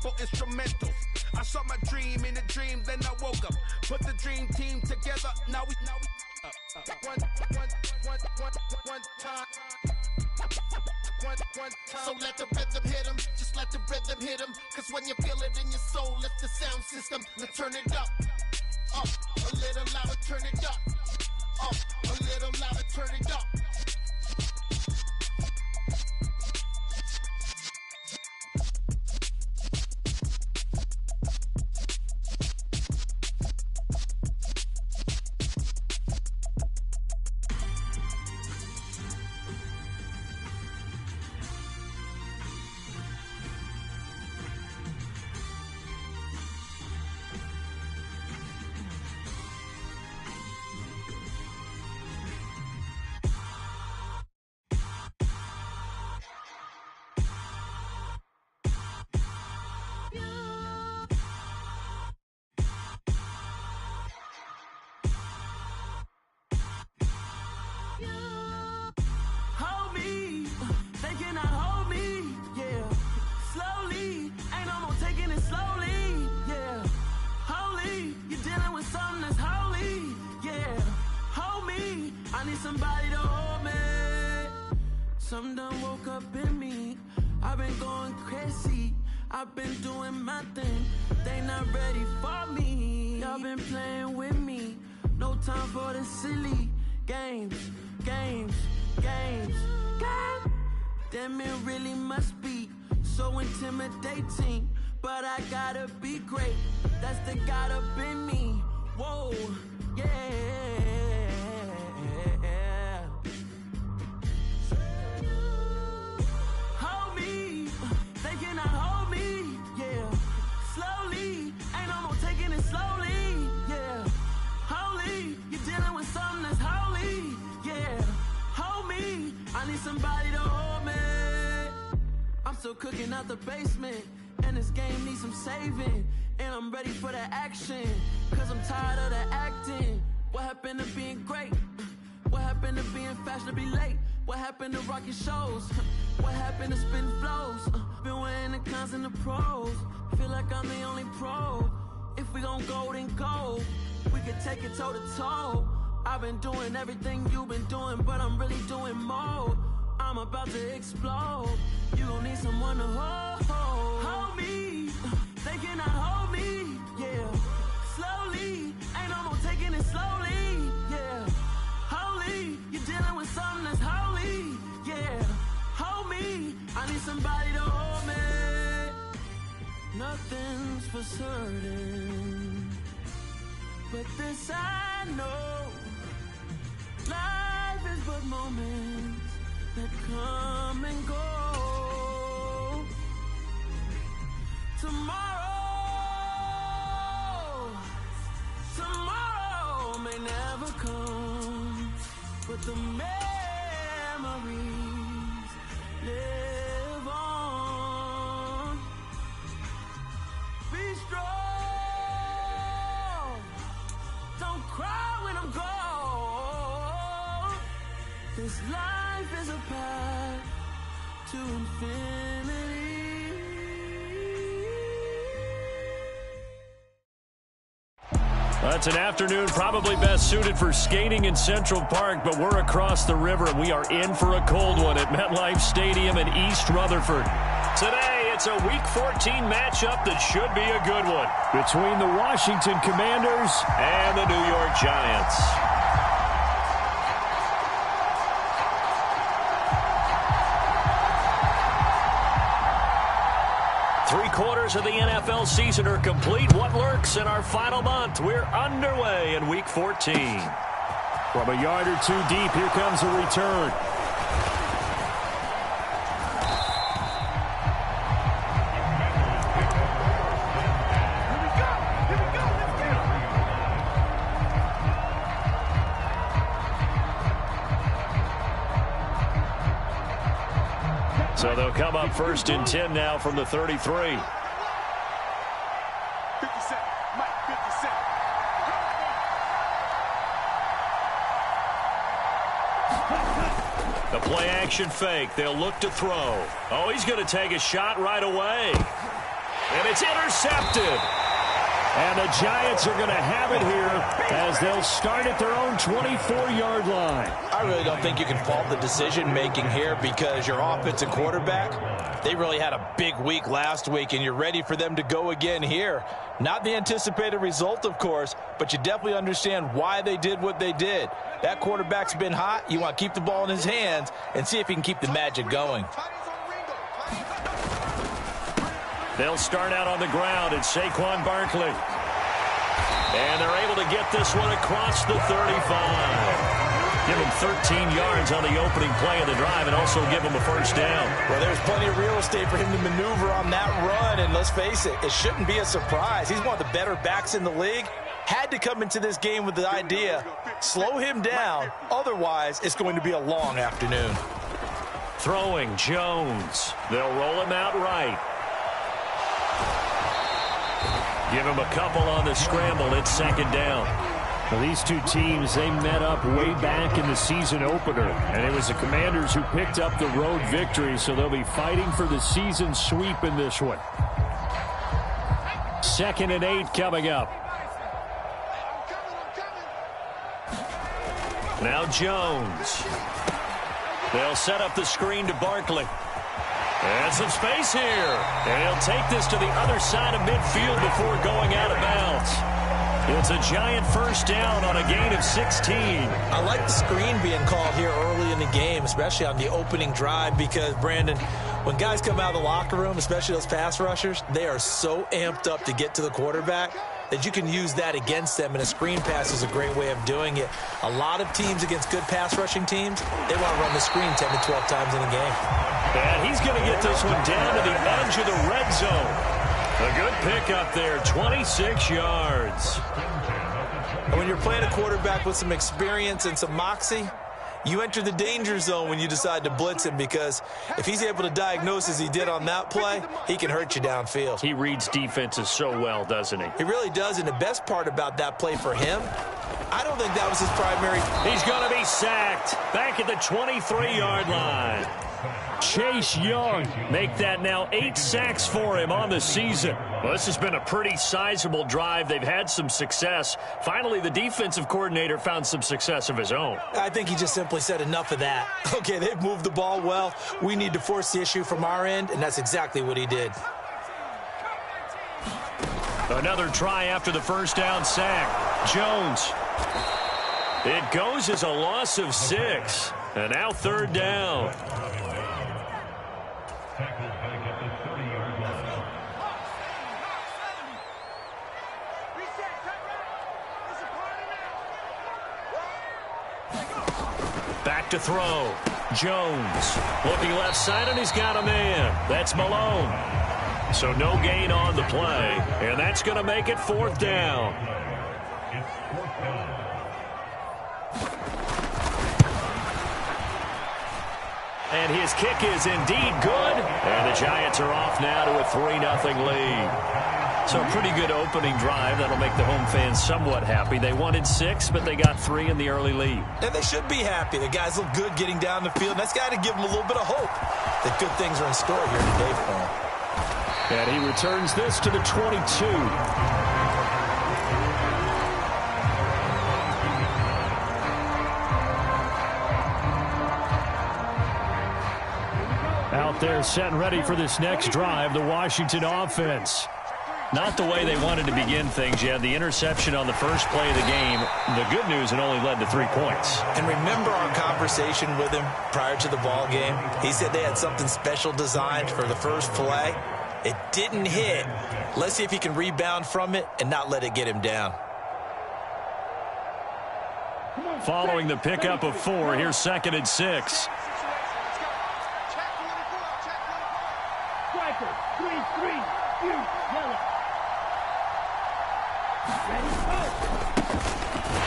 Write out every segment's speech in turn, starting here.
for instrumentals. I saw my dream in a dream, then I woke up. Put the dream team together, now we one time. So let the rhythm hit him, just let the rhythm hit him. Cause when you feel it in your soul, lift the sound system. Now turn it up, a little louder, turn it up, a little louder, turn it up. Somebody to hold me. Something done woke up in me. I've been going crazy. I've been doing my thing. They not ready for me. Y'all been playing with me. No time for the silly games. Damn, it really must be so intimidating. But I gotta be great. That's the God up in me. Whoa, yeah. Somebody to hold me. I'm still cooking out the basement, and this game needs some saving. And I'm ready for the action, cause I'm tired of the acting. What happened to being great? What happened to being fashionably late? What happened to rocking shows? What happened to spin flows? Been wearing the cons and the pros. Feel like I'm the only pro. If we gon' go, then go. We could take it toe to toe. I've been doing everything you've been doing, but I'm really doing more. I'm about to explode. You gon' need someone to hold me. They cannot hold me, yeah. Slowly, ain't no more taking it slowly, yeah. Holy, you're dealing with something that's holy, yeah. Hold me, I need somebody to hold me. Nothing's for certain, but this I know. Life is but moments that come and go. Tomorrow may never come, but the memories live on. Be strong, don't cry when I'm gone. This life is a path to infinity. It's an afternoon probably best suited for skating in Central Park, but we're across the river and we are in for a cold one at MetLife Stadium in East Rutherford. Today, it's a Week 14 matchup that should be a good one between the Washington Commanders and the New York Giants. Three-quarters of the NFL season are complete. What lurks in our final month? We're underway in Week 14. From a yard or two deep, here comes a return. So they'll come up first and 10 now from the 33. 50 Cent, Mike, 50 Cent. The play action fake. They'll look to throw. Oh, he's going to take a shot right away. And it's intercepted. And the Giants are going to have it here as they'll start at their own 24-yard line. I really don't think you can fault the decision-making here because your offensive quarterback, they really had a big week last week, and you're ready for them to go again here. Not the anticipated result, of course, but you definitely understand why they did what they did. That quarterback's been hot. You want to keep the ball in his hands and see if he can keep the magic going. They'll start out on the ground. It's Saquon Barkley. And they're able to get this one across the 35. Give him 13 yards on the opening play of the drive and also give him a first down. Well, there's plenty of real estate for him to maneuver on that run, and let's face it, it shouldn't be a surprise. He's one of the better backs in the league. Had to come into this game with the idea, slow him down, otherwise it's going to be a long afternoon. Throwing Jones. They'll roll him out right. Give him a couple on the scramble. It's second down. Well, these two teams, they met up way back in the season opener, and it was the Commanders who picked up the road victory, so they'll be fighting for the season sweep in this one. 2nd and 8 coming up. Now Jones. They'll set up the screen to Barkley. And some space here. And he'll take this to the other side of midfield before going out of bounds. It's a Giant first down on a gain of 16. I like the screen being called here early in the game, especially on the opening drive, because, Brandon, when guys come out of the locker room, especially those pass rushers, they are so amped up to get to the quarterback that you can use that against them, and a screen pass is a great way of doing it. A lot of teams against good pass rushing teams, they want to run the screen 10 to 12 times in a game. And he's going to get this one down to the edge of the red zone. A good pickup there, 26 yards. And when you're playing a quarterback with some experience and some moxie, you enter the danger zone when you decide to blitz him, because if he's able to diagnose as he did on that play, he can hurt you downfield. He reads defenses so well, doesn't he? He really does, and the best part about that play for him, I don't think that was his primary. He's going to be sacked back at the 23-yard line. Chase Young make that now 8 sacks for him on the season. Well, this has been a pretty sizable drive. They've had some success. Finally, the defensive coordinator found some success of his own. I think he just simply said enough of that. Okay, they've moved the ball well. We need to force the issue from our end, and that's exactly what he did. Another try after the first down sack. Jones. It goes as a loss of 6. And now 3rd down. Back to throw. Jones looking left side, and he's got a man. That's Malone. So no gain on the play, and that's going to make it 4th down. And his kick is indeed good. And the Giants are off now to a 3-0 lead. So a pretty good opening drive. That'll make the home fans somewhat happy. They wanted 6, but they got 3 in the early lead. And they should be happy. The guys look good getting down the field. That's got to give them a little bit of hope that good things are in store here today for them. And he returns this to the 22. Out there set and ready for this next drive, the Washington offense. Not the way they wanted to begin things. You had the interception on the first play of the game. The good news, it only led to 3 points. And remember our conversation with him prior to the ball game? He said they had something special designed for the first play. It didn't hit. Let's see if he can rebound from it and not let it get him down. Following the pickup of 4, here's 2nd and 6.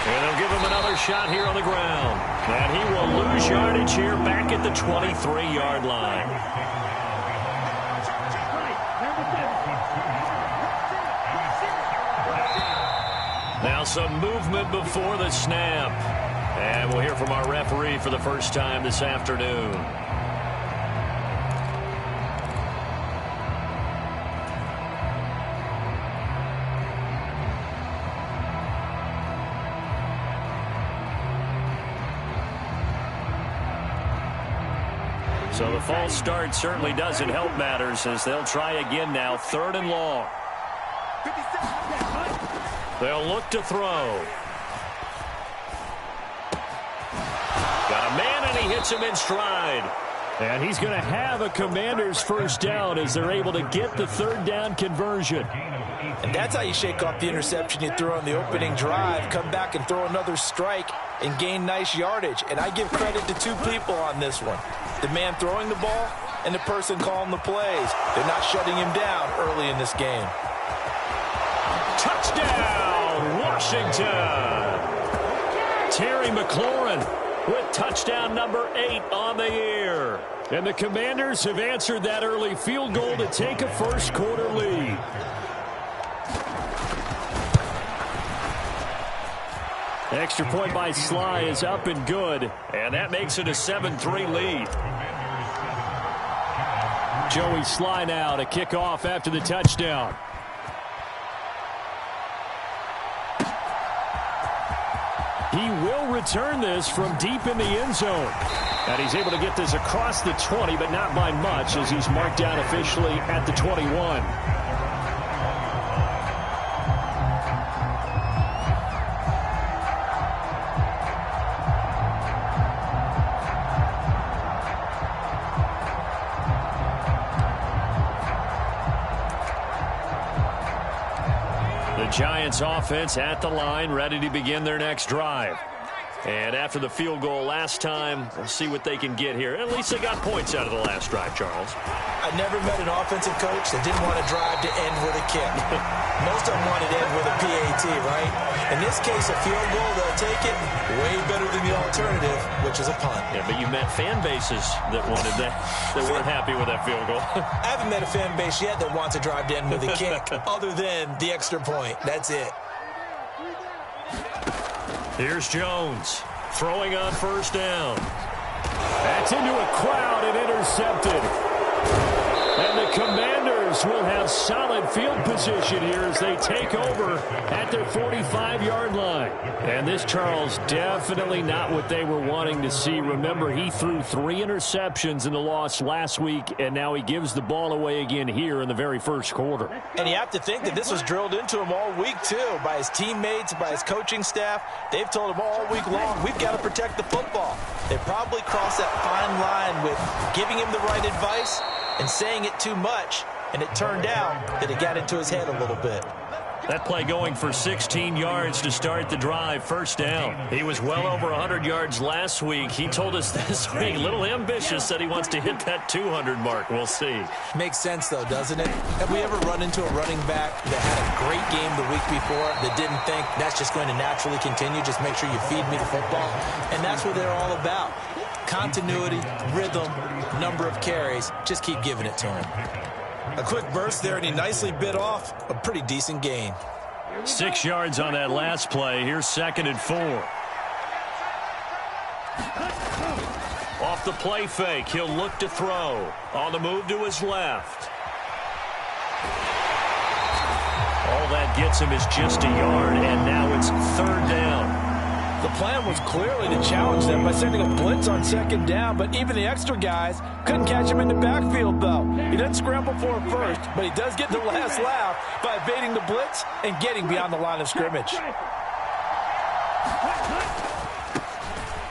And they'll give him another shot here on the ground. And he will lose yardage here back at the 23-yard line. Now some movement before the snap. And we'll hear from our referee for the first time this afternoon. So the false start certainly doesn't help matters as they'll try again now. 3rd and long. They'll look to throw. Got a man, and he hits him in stride. And he's going to have a Commanders first down as they're able to get the 3rd down conversion. And that's how you shake off the interception you threw on the opening drive, come back and throw another strike and gain nice yardage. And I give credit to 2 people on this one. The man throwing the ball and the person calling the plays. They're not shutting him down early in this game. Touchdown, Washington. Terry McLaurin with touchdown number 8 on the year. And the Commanders have answered that early field goal to take a first quarter lead. Extra point by Sly is up and good. And that makes it a 7-3 lead. Joey Sly now to kick off after the touchdown. He will return this from deep in the end zone. And he's able to get this across the 20, but not by much as he's marked down officially at the 21. The Giants offense at the line, ready to begin their next drive. And after the field goal last time, we'll see what they can get here. At least they got points out of the last drive, Charles. I never met an offensive coach that didn't want to drive to end with a kick. Most of them wanted to end with a PAT, right? In this case, a field goal, they'll take it way better than the alternative, which is a punt. Yeah, but you met fan bases that wanted that, that weren't happy with that field goal. I haven't met a fan base yet that wants to drive to end with a kick other than the extra point. That's it. Here's Jones throwing on first down. That's into a crowd and intercepted. And the Commanders will have solid field position here as they take over at their 45-yard line. And this, Charles, definitely not what they were wanting to see. Remember, he threw 3 interceptions in the loss last week, and now he gives the ball away again here in the very first quarter. And you have to think that this was drilled into him all week, too, by his teammates, by his coaching staff. They've told him all week long, we've got to protect the football. They probably crossed that fine line with giving him the right advice and saying it too much, and it turned out that it got into his head a little bit. That play going for 16 yards to start the drive, first down. He was well over 100 yards last week. He told us this week, a little ambitious, said he wants to hit that 200 mark. We'll see. Makes sense, though, doesn't it? Have we ever run into a running back that had a great game the week before that didn't think that's just going to naturally continue, just make sure you feed me the football? And that's what they're all about. Continuity, rhythm, number of carries. Just keep giving it to him. A quick burst there, and he nicely bit off a pretty decent gain. 6 yards on that last play. Here's 2nd and 4. Off the play fake, he'll look to throw. On the move to his left. All that gets him is just a yard, and now it's 3rd down. The plan was clearly to challenge them by sending a blitz on 2nd down, but even the extra guys couldn't catch him in the backfield, though. He didn't scramble for it first, but he does get the last laugh by evading the blitz and getting beyond the line of scrimmage.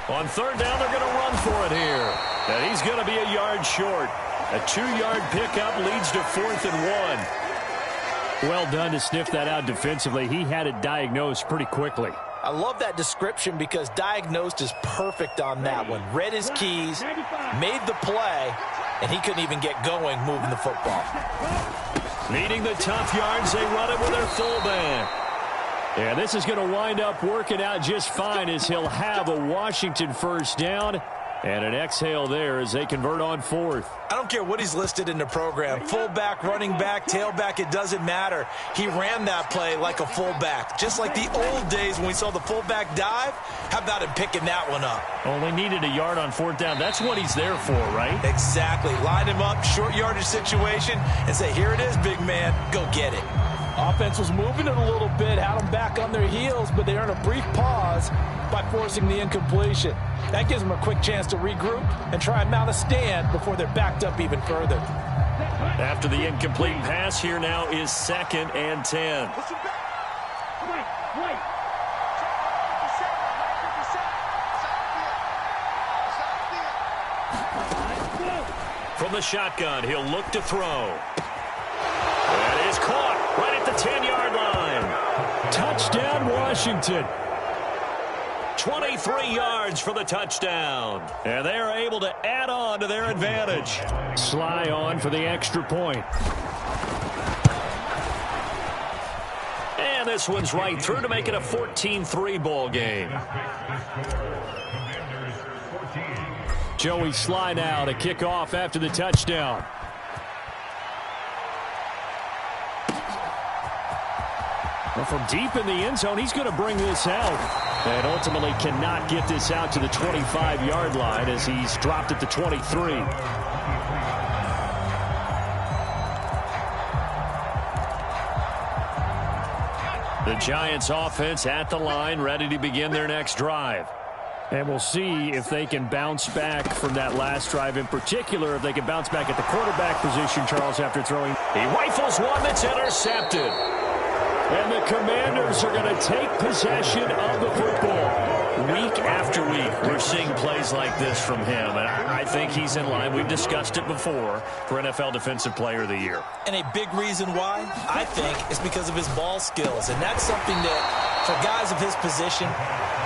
On 3rd down, they're going to run for it here. And he's going to be a yard short. A 2-yard pickup leads to 4th and 1. Well done to sniff that out defensively. He had it diagnosed pretty quickly. I love that description because diagnosed is perfect on that one. Read his keys, made the play, and he couldn't even get going moving the football. Needing the tough yards, they run it with their fullback. Yeah, this is going to wind up working out just fine as he'll have a Washington first down. And an exhale there as they convert on 4th. I don't care what he's listed in the program. Fullback, running back, tailback, it doesn't matter. He ran that play like a fullback. Just like the old days when we saw the fullback dive. How about him picking that one up? Only needed a yard on 4th down. That's what he's there for, right? Exactly. Line him up, short yardage situation, and say, here it is, big man. Go get it. Offense was moving it a little bit, had them back on their heels, but they earned a brief pause by forcing the incompletion. That gives them a quick chance to regroup and try and mount a stand before they're backed up even further. After the incomplete pass, here now is 2nd and 10. From the shotgun, he'll look to throw. That is caught right at the 10-yard line. Touchdown, Washington. 23 yards for the touchdown. And they are able to add on to their advantage. Sly on for the extra point. And this one's right through to make it a 14-3 ball game. Joey Sly now to kick off after the touchdown. Well, from deep in the end zone, he's going to bring this out. And ultimately cannot get this out to the 25-yard line as he's dropped at the 23. The Giants offense at the line, ready to begin their next drive. And we'll see if they can bounce back from that last drive, in particular, if they can bounce back at the quarterback position, Charles, after throwing. He rifles one that's intercepted. And the Commanders are going to take possession of the football. Week after week, we're seeing plays like this from him. And I think he's in line. We've discussed it before for NFL Defensive Player of the Year. And a big reason why, I think, is because of his ball skills. And that's something that, for guys of his position,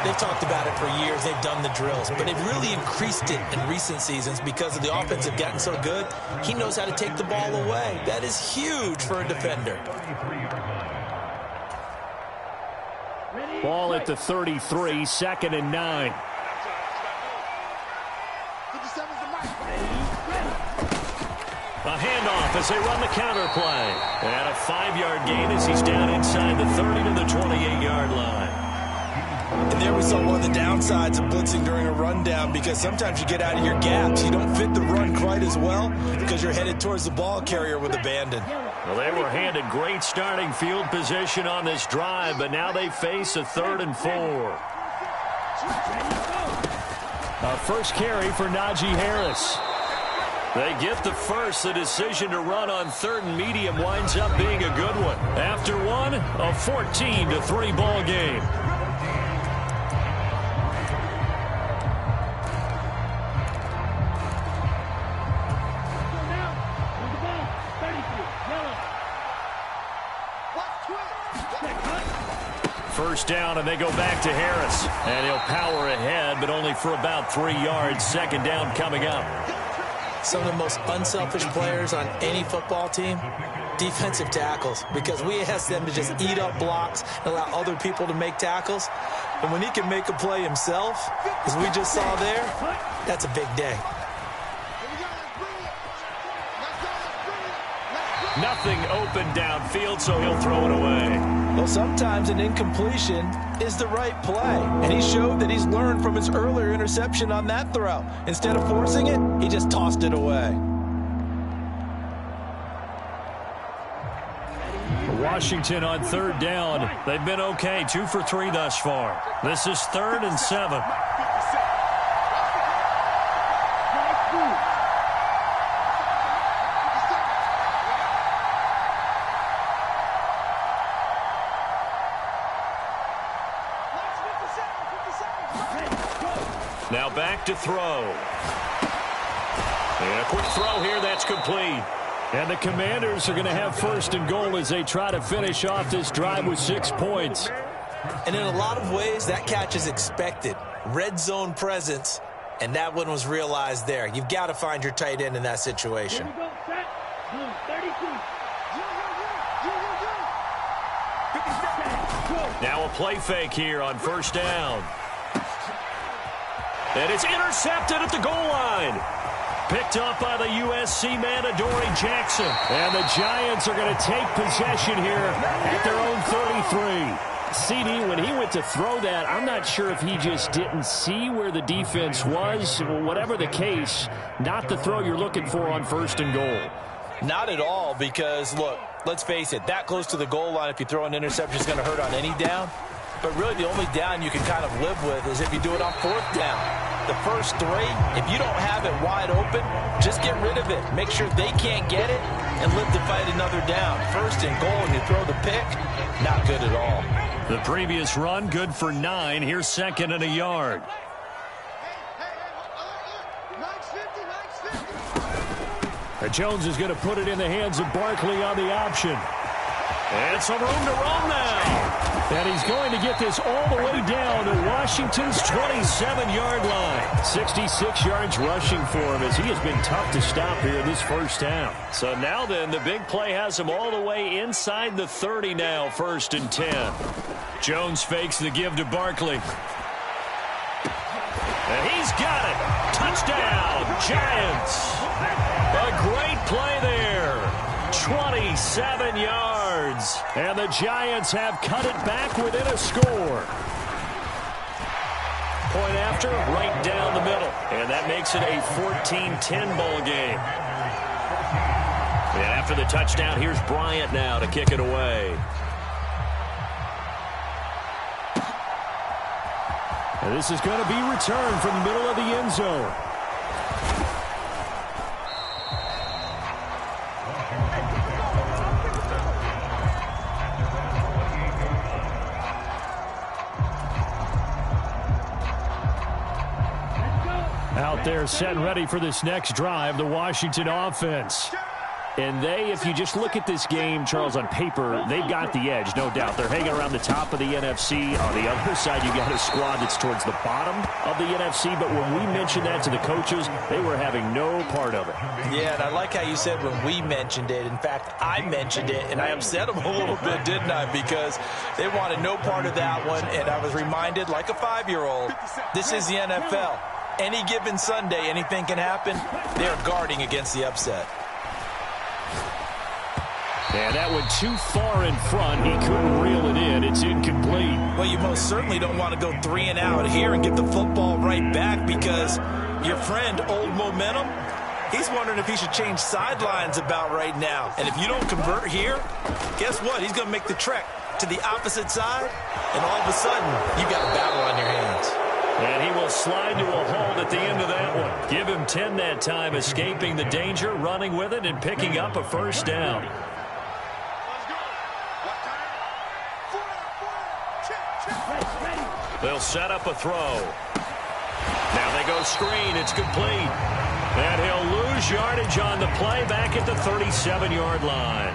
they've talked about it for years. They've done the drills. But they've really increased it in recent seasons because of the offense have gotten so good. He knows how to take the ball away. That is huge for a defender. Ball at the 33, 2nd and 9. A handoff as they run the counter play. And a 5-yard gain as he's down inside the 30 to the 28-yard line. And there we saw one of the downsides of blitzing during a rundown, because sometimes you get out of your gaps. You don't fit the run quite as well because you're headed towards the ball carrier with abandon. Well, they were handed great starting field position on this drive, but now they face a 3rd and 4. First carry for Najee Harris. They get the first. The decision to run on 3rd and medium winds up being a good one. After one, a 14-3 ball game. First down, and they go back to Harris. And he'll power ahead, but only for about 3 yards. 2nd down coming up. Some of the most unselfish players on any football team, defensive tackles, because we ask them to just eat up blocks and allow other people to make tackles. And when he can make a play himself, as we just saw there, that's a big day. Nothing open downfield, so he'll throw it away. Well, sometimes an incompletion is the right play, and he showed that he's learned from his earlier interception on that throw. Instead of forcing it, he just tossed it away. Washington on 3rd down. They've been okay, 2 for 3 thus far. This is 3rd and 7. Now back to throw. And a quick throw here, that's complete. And the Commanders are going to have 1st and goal as they try to finish off this drive with 6 points. And in a lot of ways, that catch is expected. Red zone presence, and that one was realized there. You've got to find your tight end in that situation. Now a play fake here on 1st down. And it's intercepted at the goal line. Picked up by the USC man, Adoree Jackson. And the Giants are going to take possession here at their own 33. CD, when he went to throw that, I'm not sure if he just didn't see where the defense was. Whatever the case, not the throw you're looking for on 1st and goal. Not at all, because, look, let's face it, that close to the goal line, if you throw an interception, is going to hurt on any down. But really, the only down you can kind of live with is if you do it on 4th down. the first three, if you don't have it wide open, just get rid of it. Make sure they can't get it and live to fight another down. First and goal, and you throw the pick, not good at all. The previous run, good for 9. Here's second and a yard. Jones is going to put it in the hands of Barkley on the option. And some room to roam now. And he's going to get this all the way down to Washington's 27-yard line. 66 yards rushing for him as he has been tough to stop here in this first half. So now then, the big play has him all the way inside the 30 now, 1st and 10. Jones fakes the give to Barkley. And he's got it. Touchdown, Giants. A great play there. 27 yards. And the Giants have cut it back within a score. Point after, right down the middle. And that makes it a 14-10 ball game. And after the touchdown, here's Bryant now to kick it away. And this is going to be returned from the middle of the end zone. Out there set and ready for this next drive, the Washington offense. And they, if you just look at this game, Charles, on paper, they've got the edge, no doubt. They're hanging around the top of the NFC. On the other side, you got a squad that's towards the bottom of the NFC. But when we mentioned that to the coaches, they were having no part of it. Yeah, and I like how you said when we mentioned it. In fact, I mentioned it, and I upset them a little bit, didn't I? Because they wanted no part of that one, and I was reminded, like a 5-year-old, this is the NFL. Any given Sunday, anything can happen. They're guarding against the upset. And that went too far in front. He couldn't reel it in. It's incomplete. Well, you most certainly don't want to go 3 and out here and get the football right back because your friend, Old Momentum, he's wondering if he should change sidelines about right now. And if you don't convert here, guess what? He's going to make the trek to the opposite side, and all of a sudden, you got a battle on your hands. And he will slide to a halt at the end of that one. Give him 10 that time, escaping the danger, running with it, and picking up a first down. They'll set up a throw. Now they go screen. It's complete. And he'll lose yardage on the play back at the 37-yard line.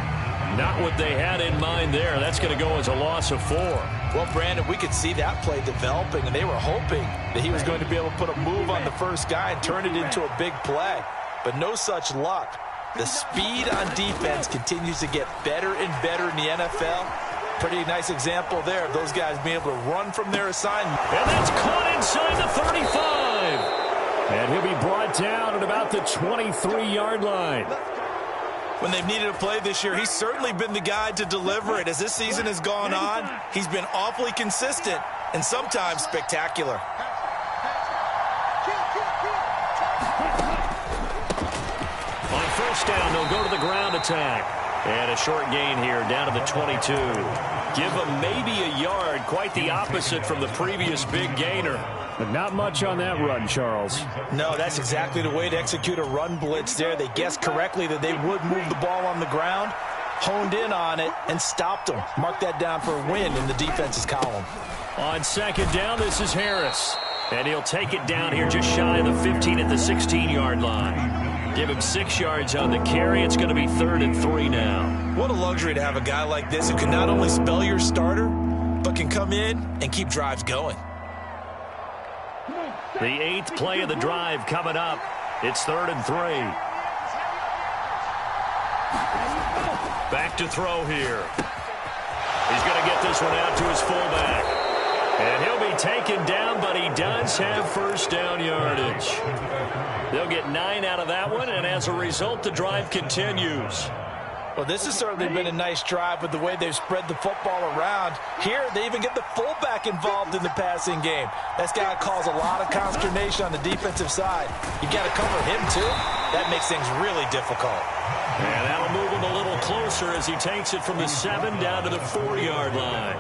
Not what they had in mind there. That's going to go as a loss of 4. Well, Brandon, we could see that play developing, and they were hoping that he was going to be able to put a move on the first guy and turn it into a big play. But no such luck. The speed on defense continues to get better and better in the NFL. Pretty nice example there of those guys being able to run from their assignment. And that's caught inside the 35. And he'll be brought down at about the 23-yard line. When they've needed a play this year, he's certainly been the guy to deliver it. As this season has gone on, he's been awfully consistent and sometimes spectacular. On first down, they'll go to the ground attack. And a short gain here down to the 22. Give them maybe a yard. Quite the opposite from the previous big gainer. But not much on that run, Charles. No, that's exactly the way to execute a run blitz there. They guessed correctly that they would move the ball on the ground, honed in on it, and stopped them. Mark that down for a win in the defense's column. On second down, this is Harris. And he'll take it down here just shy of the 15 at the 16-yard line. Give him 6 yards on the carry. It's going to be 3rd and 3 now. What a luxury to have a guy like this who can not only spell your starter, but can come in and keep drives going. The 8th play of the drive coming up. It's 3rd and 3. Back to throw here. He's going to get this one out to his fullback. And he'll be taken down, but he does have first down yardage. They'll get 9 out of that one, and as a result, the drive continues. Well, this has certainly been a nice drive with the way they've spread the football around. Here, they even get the fullback involved in the passing game. That's got to cause a lot of consternation on the defensive side. You got to cover him, too. That makes things really difficult. And that'll move him a little closer as he takes it from the 7 down to the 4-yard line.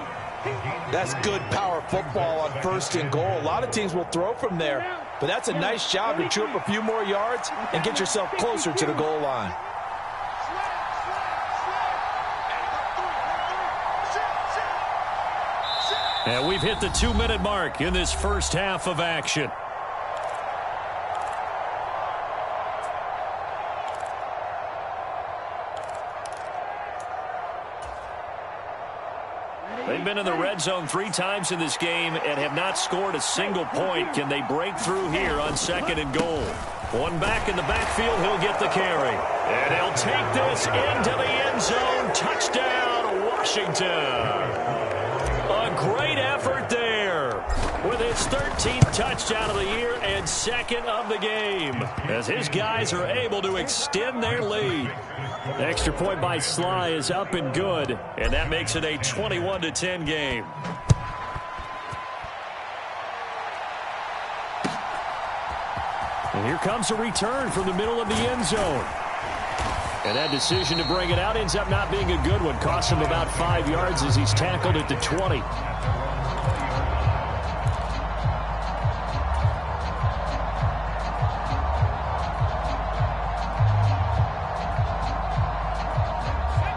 That's good power football on 1st and goal. A lot of teams will throw from there. but that's a nice job to chew up a few more yards and get yourself closer to the goal line. And we've hit the 2-minute mark in this first half of action. They've been in the red zone 3 times in this game and have not scored a single point. Can they break through here on 2nd and goal? One back in the backfield, he'll get the carry. And he'll take this into the end zone. Touchdown, Washington. A great effort there with his 13th touchdown of the year and 2nd of the game as his guys are able to extend their lead. The extra point by Sly is up and good, and that makes it a 21-10 game. And here comes a return from the middle of the end zone. And that decision to bring it out ends up not being a good one. Costs him about 5 yards as he's tackled at the 20.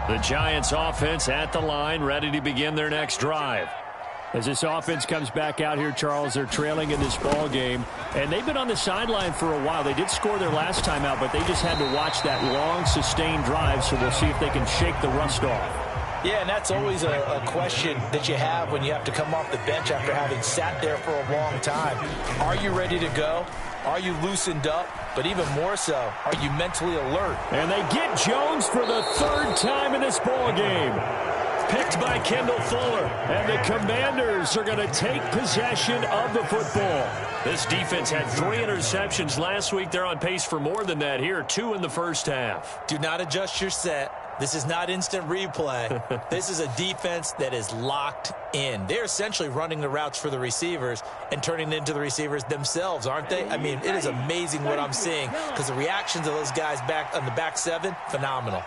The Giants offense at the line, ready to begin their next drive. As this offense comes back out here, Charles, they're trailing in this ball game, and they've been on the sideline for a while. They did score their last time out, but they just had to watch that long, sustained drive, so we'll see if they can shake the rust off. Yeah, and that's always a question that you have when you have to come off the bench after having sat there for a long time. Are you ready to go? Are you loosened up? But even more so, are you mentally alert? And they get Jones for the 3rd time in this ball game. Picked by Kendall Fuller. And the Commanders are going to take possession of the football. This defense had 3 interceptions last week. They're on pace for more than that here. 2 in the first half. Do not adjust your set. This is not instant replay. This is a defense that is locked in. They're essentially running the routes for the receivers and turning it into the receivers themselves, aren't they? I mean, it is amazing what I'm seeing because the reactions of those guys back on the back 7, phenomenal.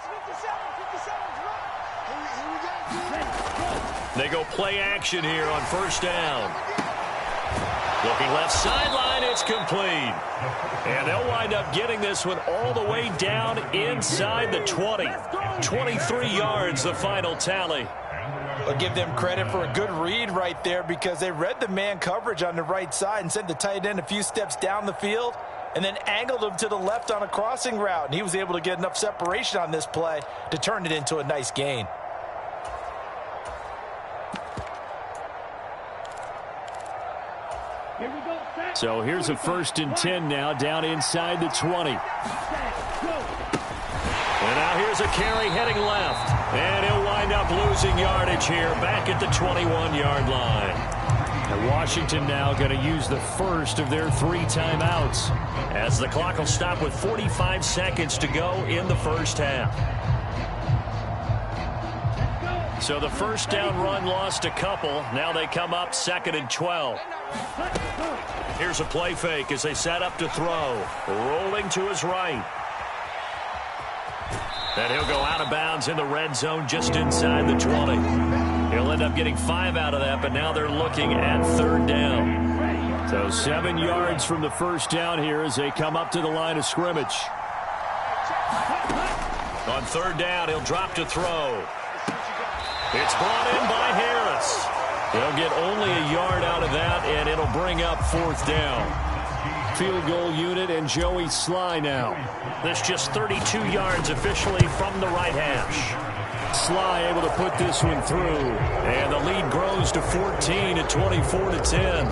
They go play action here on 1st down. Looking left sideline, it's complete. And they'll wind up getting this one all the way down inside the 20. 23 yards, the final tally. I'll give them credit for a good read right there because they read the man coverage on the right side and sent the tight end a few steps down the field and then angled him to the left on a crossing route. And he was able to get enough separation on this play to turn it into a nice gain. So here's a 1st and 10 now down inside the 20. And now here's a carry heading left. And he'll wind up losing yardage here back at the 21-yard line. And Washington now going to use the first of their 3 timeouts as the clock will stop with 45 seconds to go in the first half. So the 1st down run lost a couple. Now they come up 2nd and 12. Here's a play fake as they set up to throw. Rolling to his right. And he'll go out of bounds in the red zone just inside the 20. He'll end up getting 5 out of that, but now they're looking at 3rd down. So 7 yards from the 1st down here as they come up to the line of scrimmage. On 3rd down, he'll drop to throw. It's brought in by Harris. They'll get only a yard out of that, and it'll bring up 4th down. Field goal unit and Joey Sly now. This just 32 yards officially from the right hash. Sly able to put this one through, and the lead grows to 14 at 24-10.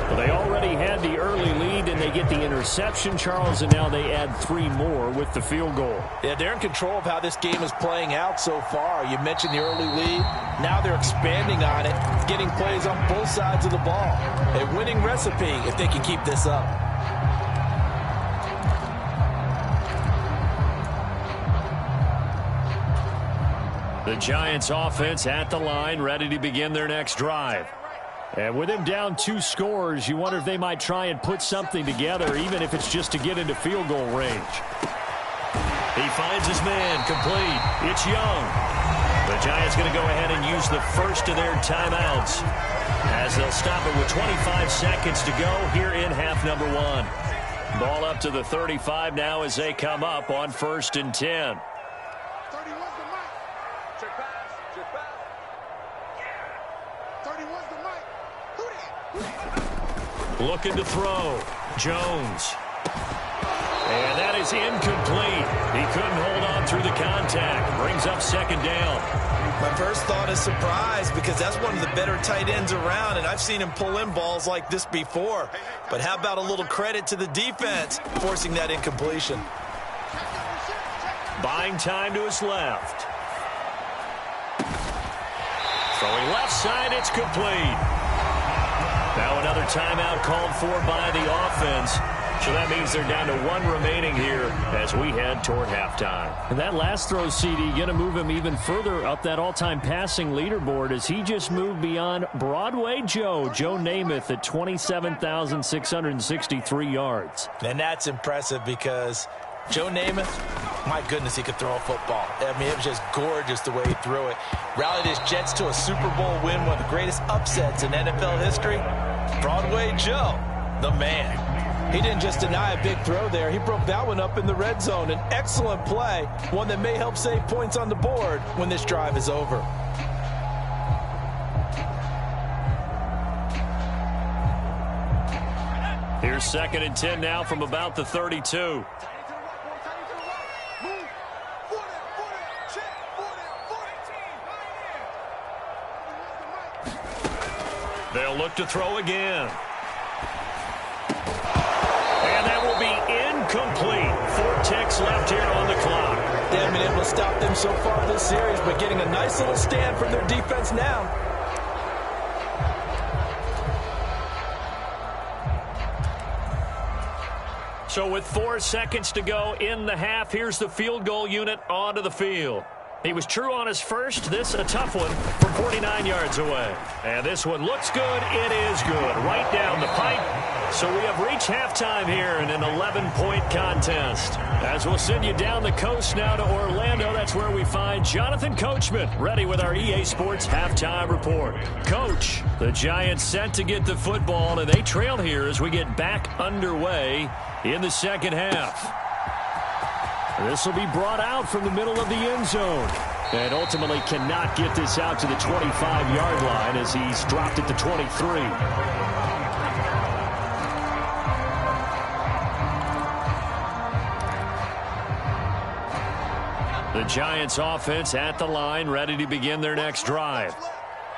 Well, they already had the early lead, and they get the interception, Charles, and now they add 3 more with the field goal. Yeah, they're in control of how this game is playing out so far. You mentioned the early lead. Now they're expanding on it, getting plays on both sides of the ball. A winning recipe if they can keep this up. The Giants offense at the line, ready to begin their next drive. And with him down 2 scores, you wonder if they might try and put something together, even if it's just to get into field goal range. He finds his man complete. It's Young. The Giants going to go ahead and use the first of their timeouts as they'll stop it with 25 seconds to go here in half number 1. Ball up to the 35 now as they come up on 1st and 10. Looking to throw. Jones. And that is incomplete. He couldn't hold on through the contact. Brings up 2nd down. My first thought is surprise because that's one of the better tight ends around, and I've seen him pull in balls like this before. But how about a little credit to the defense forcing that incompletion? Buying time to his left. Throwing left side, it's complete. Now another timeout called for by the offense. So that means they're down to 1 remaining here as we head toward halftime. And that last throw, CD, going to move him even further up that all-time passing leaderboard as he just moved beyond Broadway Joe Namath at 27,663 yards. And that's impressive because Joe Namath, my goodness, he could throw a football. I mean, it was just gorgeous the way he threw it. Rallied his Jets to a Super Bowl win, one of the greatest upsets in NFL history. Broadway Joe, the man. He didn't just deny a big throw there. He broke that one up in the red zone. An excellent play, one that may help save points on the board when this drive is over. Here's 2nd and 10 now from about the 32. They'll look to throw again. And that will be incomplete. 4 ticks left here on the clock. They haven't been able to stop them so far this series, but getting a nice little stand from their defense now. So with 4 seconds to go in the half, here's the field goal unit onto the field. He was true on his first. This a tough one from 49 yards away. And this one looks good. It is good. Right down the pipe. So we have reached halftime here in an 11-point contest. As we'll send you down the coast now to Orlando, that's where we find Jonathan Coachman ready with our EA Sports halftime report. Coach, the Giants set to get the football, and they trail here as we get back underway in the second half. This will be brought out from the middle of the end zone. And ultimately cannot get this out to the 25-yard line as he's dropped it to 23. The Giants offense at the line, ready to begin their next drive.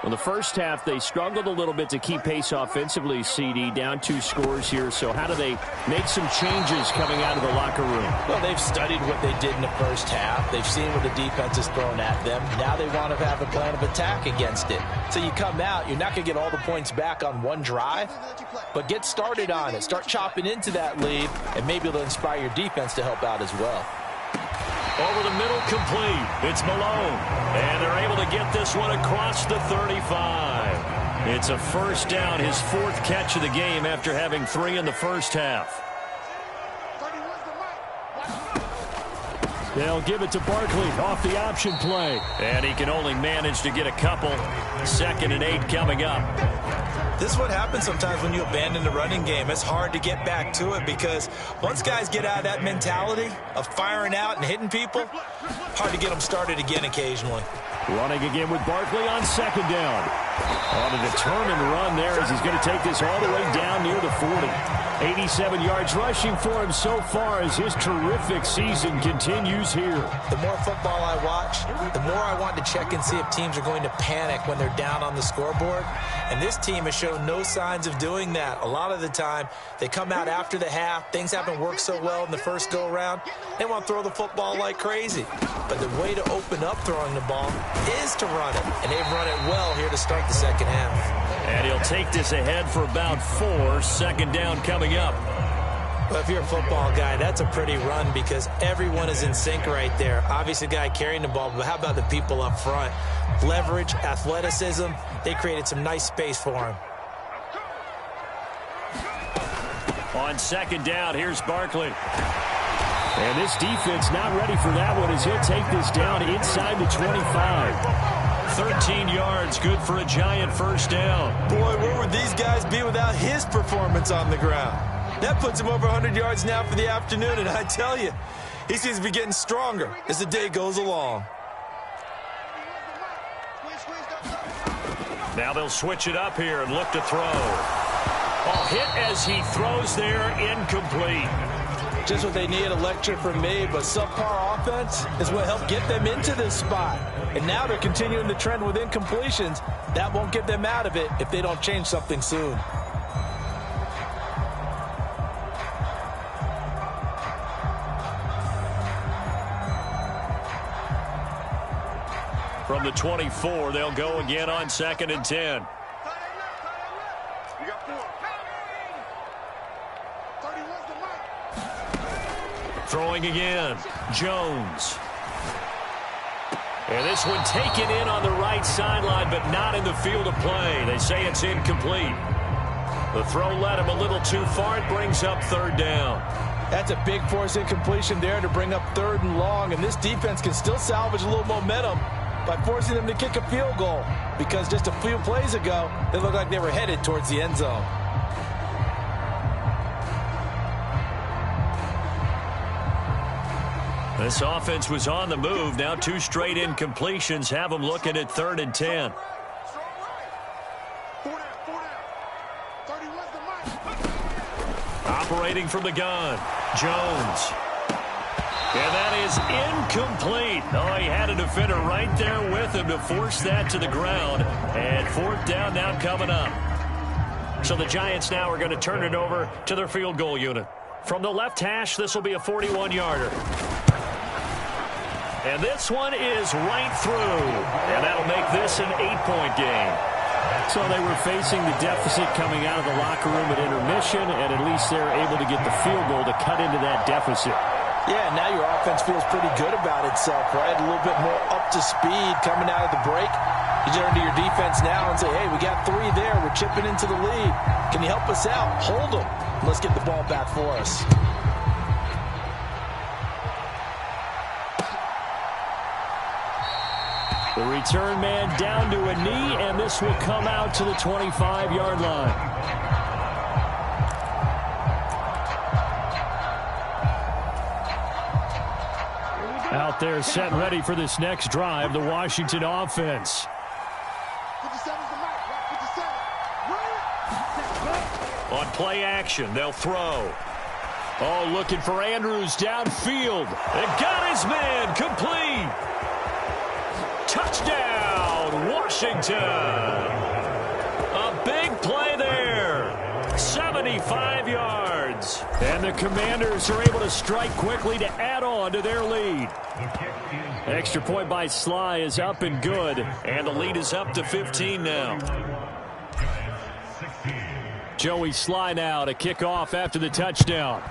Well, the first half, they struggled a little bit to keep pace offensively, CD, down 2 scores here. So how do they make some changes coming out of the locker room? Well, they've studied what they did in the first half. They've seen what the defense is throwing at them. Now they want to have a plan of attack against it. So you come out, you're not going to get all the points back on one drive, but get started on it. Start chopping into that lead, and maybe it'll inspire your defense to help out as well. Over the middle, complete. It's Malone. And they're able to get this one across the 35. It's a first down, his 4th catch of the game after having 3 in the first half. They'll give it to Barkley off the option play. And he can only manage to get a couple. 2nd and 8 coming up. This is what happens sometimes when you abandon the running game. It's hard to get back to it because once guys get out of that mentality of firing out and hitting people, hard to get them started again occasionally. Running again with Barkley on 2nd down. On a determined run there as he's going to take this all the way down near the 40. 87 yards rushing for him so far as his terrific season continues here. The more football I watch, the more I want to check and see if teams are going to panic when they're down on the scoreboard. And this team has shown no signs of doing that. A lot of the time, they come out after the half. Things haven't worked so well in the first go-around. They want to throw the football like crazy. But the way to open up throwing the ball is to run it. And they've run it well here to start the second half. And he'll take this ahead for about 4. 2nd down coming up. Well, if you're a football guy, that's a pretty run because everyone is in sync right there. Obviously, the guy carrying the ball, but how about the people up front? Leverage, athleticism, they created some nice space for him. On 2nd down, here's Barkley. And this defense not ready for that one as he'll take this down inside the 25. 13 yards, good for a giant first down. Boy, where would these guys be without his performance on the ground? That puts him over 100 yards now for the afternoon, and I tell you, he seems to be getting stronger as the day goes along. Now they'll switch it up here and look to throw. Oh, hit as he throws there, incomplete. Just what they need, a lecture from me, but subpar offense is what helped get them into this spot. And now they're continuing the trend with incompletions. That won't get them out of it if they don't change something soon. From the 24, they'll go again on 2nd and 10. Throwing again, Jones. And this one taken in on the right sideline, but not in the field of play. They say it's incomplete. The throw led him a little too far. It brings up 3rd down. That's a big force incompletion there to bring up 3rd and long, and this defense can still salvage a little momentum by forcing them to kick a field goal, because just a few plays ago, they looked like they were headed towards the end zone. This offense was on the move. Now 2 straight incompletions have them looking at 3rd and 10. Operating from the gun, Jones. And that is incomplete. Oh, he had a defender right there with him to force that to the ground. And 4th down now coming up. So the Giants now are going to turn it over to their field goal unit. From the left hash, this will be a 41-yarder. And this one is right through. And that'll make this an 8-point game. So they were facing the deficit coming out of the locker room at intermission, and at least they're able to get the field goal to cut into that deficit. Yeah, now your offense feels pretty good about itself, right? A little bit more up to speed coming out of the break. You turn to your defense now and say, hey, we got 3 there. We're chipping into the lead. Can you help us out? Hold them. Let's get the ball back for us. The return man down to a knee, and this will come out to the 25-yard line. Out there set and ready for this next drive, the Washington offense. On play action, they'll throw. Oh, looking for Andrews downfield. And got his man complete. Touchdown, Washington. A big play there. 75 yards. And the Commanders are able to strike quickly to add on to their lead. Extra point by Sly is up and good. And the lead is up to 15 now. Joey Sly now to kick off after the touchdown.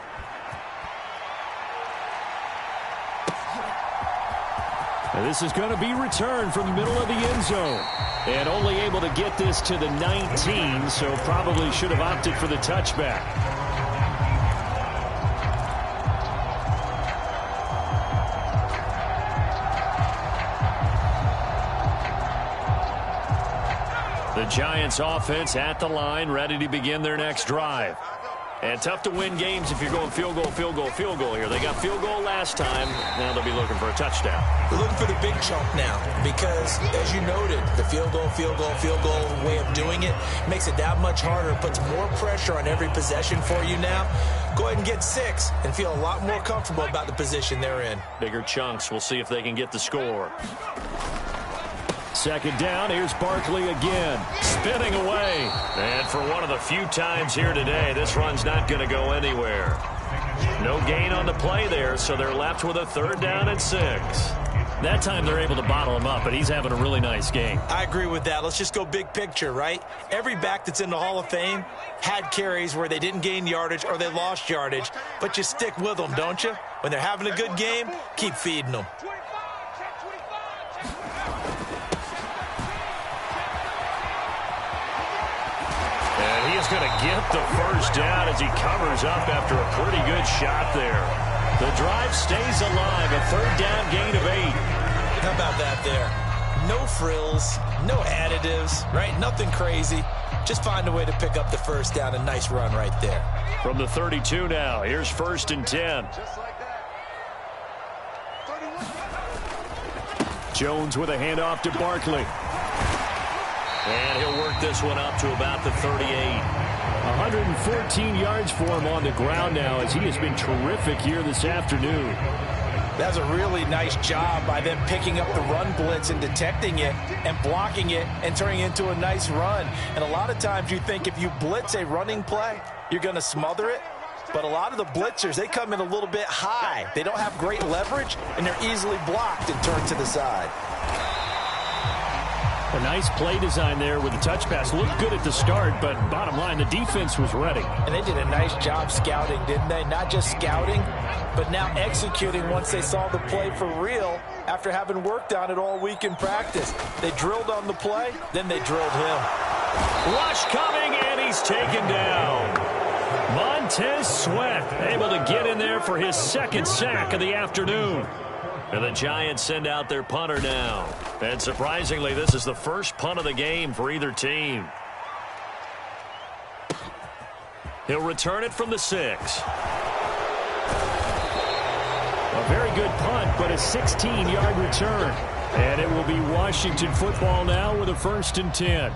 And this is going to be returned from the middle of the end zone. And only able to get this to the 19, so probably should have opted for the touchback. The Giants offense at the line, ready to begin their next drive. And tough to win games if you're going field goal, field goal, field goal here. They got field goal last time. Now they'll be looking for a touchdown. They're looking for the big chunk now because, as you noted, the field goal way of doing it makes it that much harder, puts more pressure on every possession for you now. Go ahead and get 6 and feel a lot more comfortable about the position they're in. Bigger chunks. We'll see if they can get the score. 2nd down, here's Barkley again. Spinning away. And for one of the few times here today, this run's not going to go anywhere. No gain on the play there, so they're left with a 3rd down and 6. That time they're able to bottle him up, but he's having a really nice game. I agree with that. Let's just go big picture, right? Every back that's in the Hall of Fame had carries where they didn't gain yardage or they lost yardage, but you stick with them, don't you? When they're having a good game, keep feeding them. And he is going to get the 1st down as he covers up after a pretty good shot there. The drive stays alive. A third down gain of 8. How about that there? No frills, no additives, right? Nothing crazy. Just find a way to pick up the first down. A nice run right there. From the 32 now, here's 1st and 10. Jones with a handoff to Barkley. And he'll work this one up to about the 38. 114 yards for him on the ground now, as he has been terrific here this afternoon. That's a really nice job by them picking up the run blitz and detecting it and blocking it and turning it into a nice run. And a lot of times you think if you blitz a running play, you're going to smother it. But a lot of the blitzers, they come in a little bit high. They don't have great leverage, and they're easily blocked and turned to the side. A nice play design there with the touch pass. Looked good at the start, but bottom line, the defense was ready. And they did a nice job scouting, didn't they? Not just scouting, but now executing once they saw the play for real after having worked on it all week in practice. They drilled on the play, then they drilled him. Rush coming, and he's taken down. Montez Sweat able to get in there for his 2nd sack of the afternoon. And the Giants send out their punter now. And surprisingly, this is the first punt of the game for either team. He'll return it from the 6. A very good punt, but a 16-yard return. And it will be Washington football now with a 1st and 10.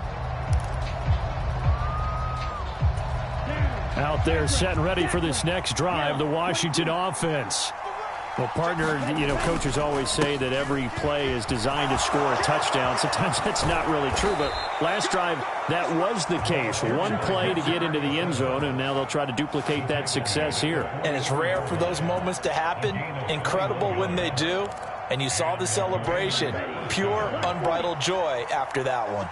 Out there set and ready for this next drive, the Washington offense. Well, partner, coaches always say that every play is designed to score a touchdown. Sometimes that's not really true, but last drive, that was the case. One play to get into the end zone, and now they'll try to duplicate that success here. And it's rare for those moments to happen. Incredible when they do. And you saw the celebration. Pure, unbridled joy after that one.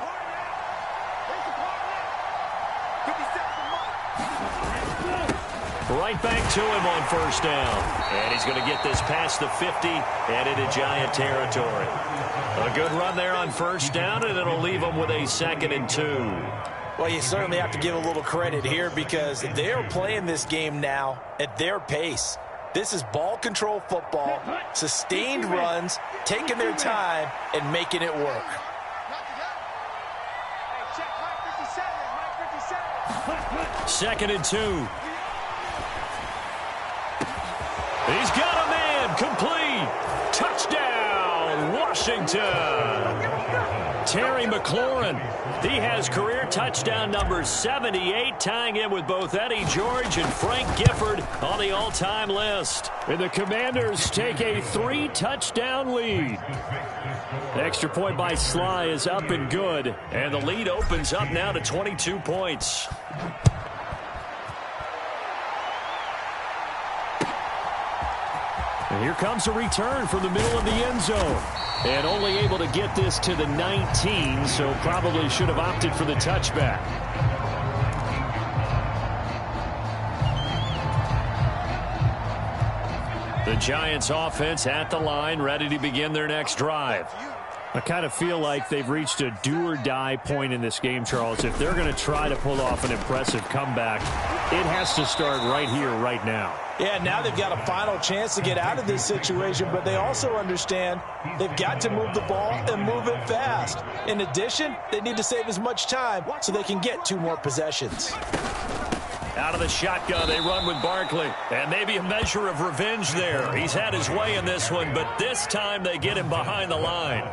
Right back to him on 1st down. And he's going to get this past the 50 and into Giant territory. A good run there on 1st down, and it'll leave him with a 2nd and 2. Well, you certainly have to give a little credit here because they're playing this game now at their pace. This is ball control football, sustained runs, taking their time, and making it work. 2nd and 2. He's got a man, complete, touchdown, Washington. Terry McLaurin, he has career touchdown number 78, tying in with both Eddie George and Frank Gifford on the all-time list. And the Commanders take a 3-touchdown lead. The extra point by Sly is up and good, and the lead opens up now to 22 points. And here comes a return from the middle of the end zone. And only able to get this to the 19, so probably should have opted for the touchback. The Giants offense at the line, ready to begin their next drive. I kind of feel like they've reached a do-or-die point in this game, Charles. If they're going to try to pull off an impressive comeback, it has to start right here, right now. Yeah, now they've got a final chance to get out of this situation, but they also understand they've got to move the ball and move it fast. In addition, they need to save as much time so they can get 2 more possessions. Out of the shotgun, they run with Barkley. And maybe a measure of revenge there. He's had his way in this one, but this time they get him behind the line.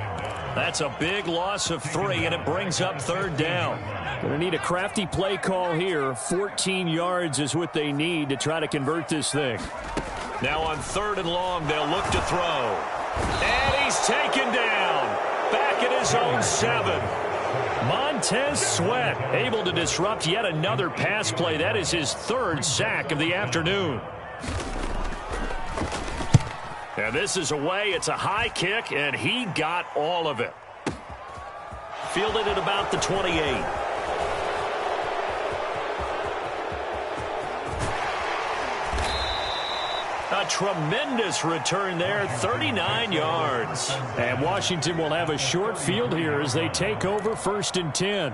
That's a big loss of 3, and it brings up 3rd down. Going to need a crafty play call here. 14 yards is what they need to try to convert this thing. Now on 3rd and long, they'll look to throw. And he's taken down. Back at his own 7. Montez Sweat able to disrupt yet another pass play. That is his 3rd sack of the afternoon. And this is away. It's a high kick, and he got all of it. Fielded at about the 28. A tremendous return there, 39 yards. And Washington will have a short field here as they take over 1st and 10.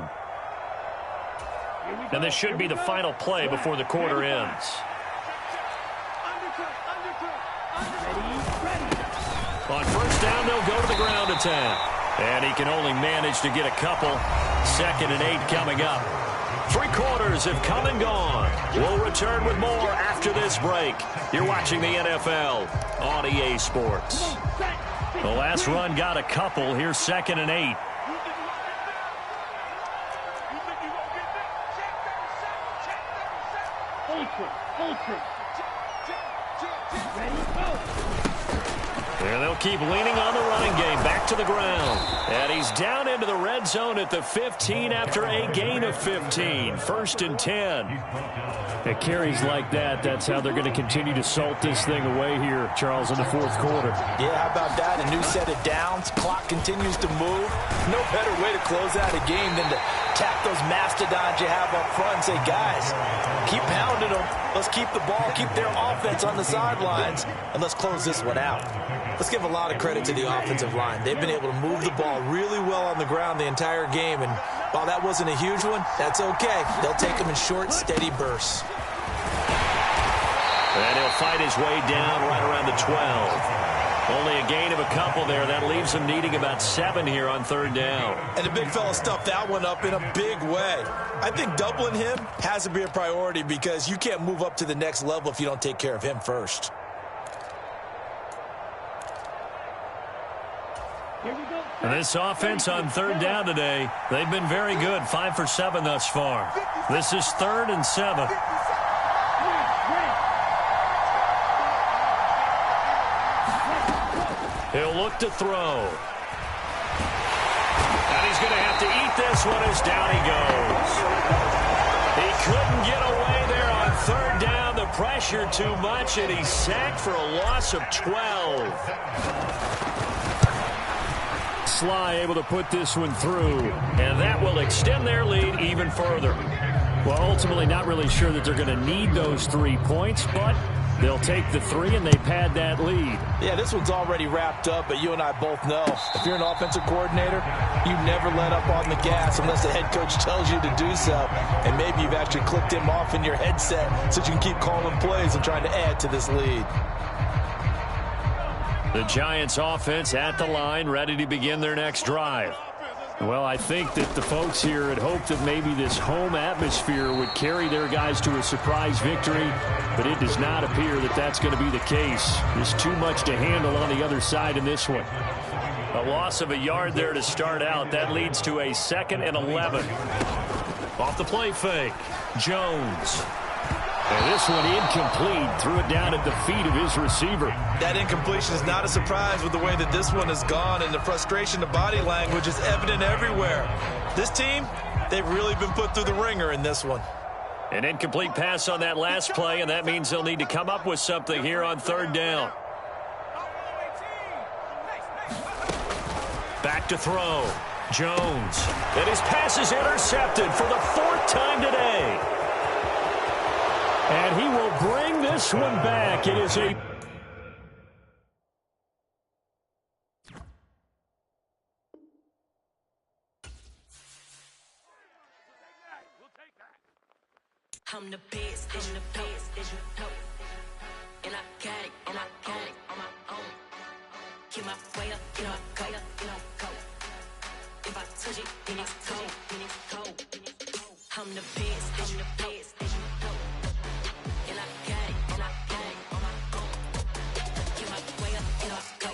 And this should be the final play before the quarter ends. On first down, they'll go to the ground attack. And he can only manage to get a couple. 2nd and 8 coming up. 3 quarters have come and gone. We'll return with more after this break. You're watching the NFL on EA Sports. The last run got a couple. Here's 2nd and 8. And they'll keep leaning on the running game. Back to the ground. And he's down into the red zone at the 15 after a gain of 15. 1st and 10. At carries like that, that's how they're going to continue to salt this thing away here, Charles, in the 4th quarter. Yeah, how about that? A new set of downs. Clock continues to move. No better way to close out a game than to tap those mastodons you have up front and say, guys, keep pounding them. Let's keep the ball, keep their offense on the sidelines, and let's close this one out. Let's give a lot of credit to the offensive line. They've been able to move the ball really well on the ground the entire game, and while that wasn't a huge one, that's okay. They'll take them in short, steady bursts. And he'll fight his way down right around the 12. Only a gain of a couple there. That leaves him needing about 7 here on 3rd down. And the big fella stuffed that one up in a big way. I think doubling him has to be a priority because you can't move up to the next level if you don't take care of him first. And this offense on 3rd down today, they've been very good. 5 for 7 thus far. This is 3rd and 7. He'll look to throw. And he's going to have to eat this one as down he goes. He couldn't get away there on 3rd down. The pressure too much, and he's sacked for a loss of 12. Sly able to put this one through. And that will extend their lead even further. Well, ultimately not really sure that they're going to need those 3 points, but they'll take the 3 and they pad that lead. Yeah, this one's already wrapped up, but you and I both know if you're an offensive coordinator, you never let up on the gas unless the head coach tells you to do so. And maybe you've actually clicked him off in your headset so you can keep calling plays and trying to add to this lead. The Giants offense at the line, ready to begin their next drive. Well, I think that the folks here had hoped that maybe this home atmosphere would carry their guys to a surprise victory, but it does not appear that that's going to be the case. There's too much to handle on the other side in this one. A loss of a yard there to start out. That leads to a 2nd and 11. Off the play fake, Jones. And this one incomplete. Threw it down at the feet of his receiver. That incompletion is not a surprise with the way that this one has gone, and the frustration of body language is evident everywhere. This team, they've really been put through the ringer in this one. An incomplete pass on that last play, and that means they'll need to come up with something here on 3rd down. Back to throw. Jones. And his pass is intercepted for the 4th time today. And he will bring this one back. It is a... I'm the best, and I got it, on my own. Get my way up, go. If I touch it, then it's cold. I'm the best, and I got it, on my own. Get my way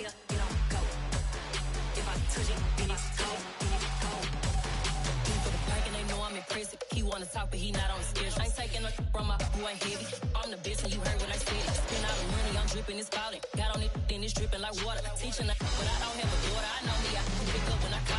up, go. If I touch it, then it's cold. For the park and they know I'm impressive. He wanna talk, but he not on the schedule. I ain't taking no from my boy heavy. I'm the best, and you heard what I said. Spend all the money, I'm dripping, it's spouting. Got on it, then it's dripping like water. Teaching, but I don't have a daughter. I know me, I can pick up when I call.